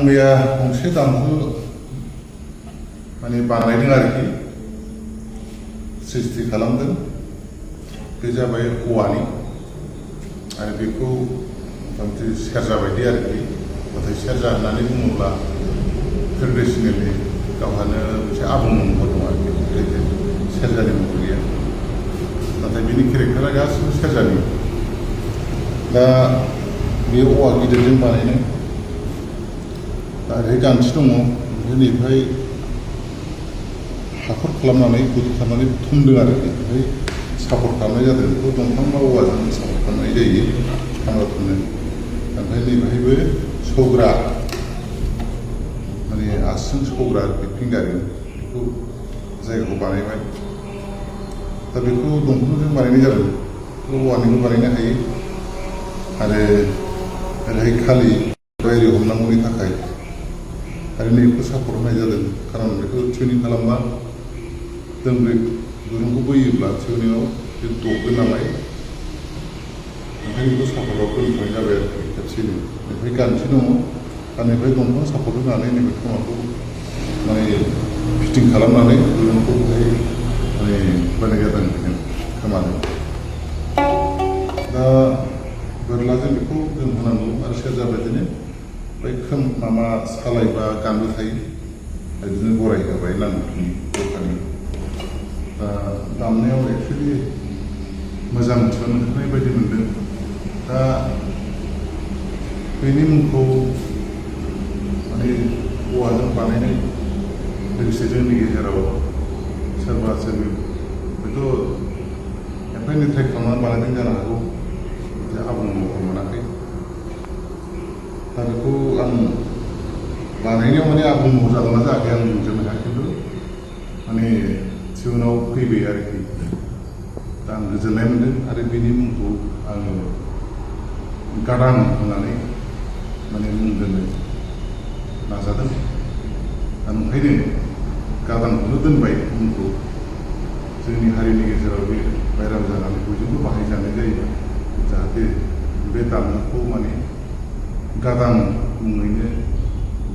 मैया गंसे दामखौ माने बानायदों आरोखि सृष्टि खालामदों बे जाबाय औवानि आरो बेखौ मथामथि सेरजा बायदि आरोखि नाथाय सेरजा होननानै बुङोब्ला ट्रेडिसनेलि गावहानो मोनसे आबुं महर दं आरोखि सेरजानि महर गैया नाथाय बिनि केरेक्टारा गासिबो सेरजानि दा बे औवा गिदिरजों बानायनाय दा ओरैहाय गान्थि दङ बेनिफ्राय हाखर खालामनानै गुदुं खालामनानै थुमदों आरोखि ओमफ्राय सापर्ट खालामनाय जादों बेखौ दंफां बा औवाजों सापर्ट खालामनाय जायो खामला थुमनो ओमफ्राय नैबेहायबो सौग्रा माने आसिजों सौग्रा आरोखि फिंगारिं बेखौ जायगाखौ बानायबाय दा बेखौ दंफांजों बानायनाय जादों औवानिबो बानायनो हायो आरो ओरैहाय खालि बायरि हमनांगौनि थाखाय आरो नैबेखौ सापर्ट होनाय जादों खारन बेखौ टिउनिं खालामबा दोंब्रै दुरुंखौ बोयोब्ला टिउनिंआव बे दबगोन नालाय ओंखायनो बेखौ सापर्टआव दोनथ'नाय जाबाय आरोखि खेबसेनो बेनिफ्राय गान्थि दङ बेनिफ्राय दंफां सापर्ट होनानै नैबे खोमाखौ माने फिटिं खालामनानै दुरुंखौहाय माने बानाय जादों खोमानो दा बोरलाजों बेखौ जों होनांगौ आरो सेरजा बायदिनो बै माबा सालाय बा गानबो थायो बिदिनो गराय होबाय नांगौखिनि जखानि दामनायाव एक्सुवेलि मोजां मोनखानाय बायदि मोनदों दा बेनि मुंखौ माने औवाजों बानायनाय लोगोसे जोंनि गेजेराव सोरबा सोरबि बेथ' एफा एनै ट्राइ खालामनानै बानायदों जानो हागौ जे आबुं महर मोनाखै दा बेखौ आं बानायनायाव माने आबुं महर जादोंना जायाखै आं बुंजोबनो हाया खिन्थु माने टिउनाव फैबाय आरोखि दा आं गोजोननाय मोन्दों आरो बेनि मुंखौ आङो गादां होननानै माने मुं दोननो नाजादों दा ओंखायनो गादांखौनो दोनबाय मुंखौ जोंनि हारिनि गेजेराव बे भाइराल जानानै बयजोंबो बाहायजानाय जायो जाहाथे बे दामनायखौ माने गादां मुङैनो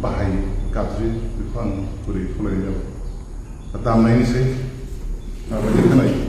बाहायो गाबज्रि बेखौ आं गुरै खावलायनाय जाबाय दा दामनायनिसै माबायदि खोनायो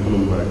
खुलुमबाय।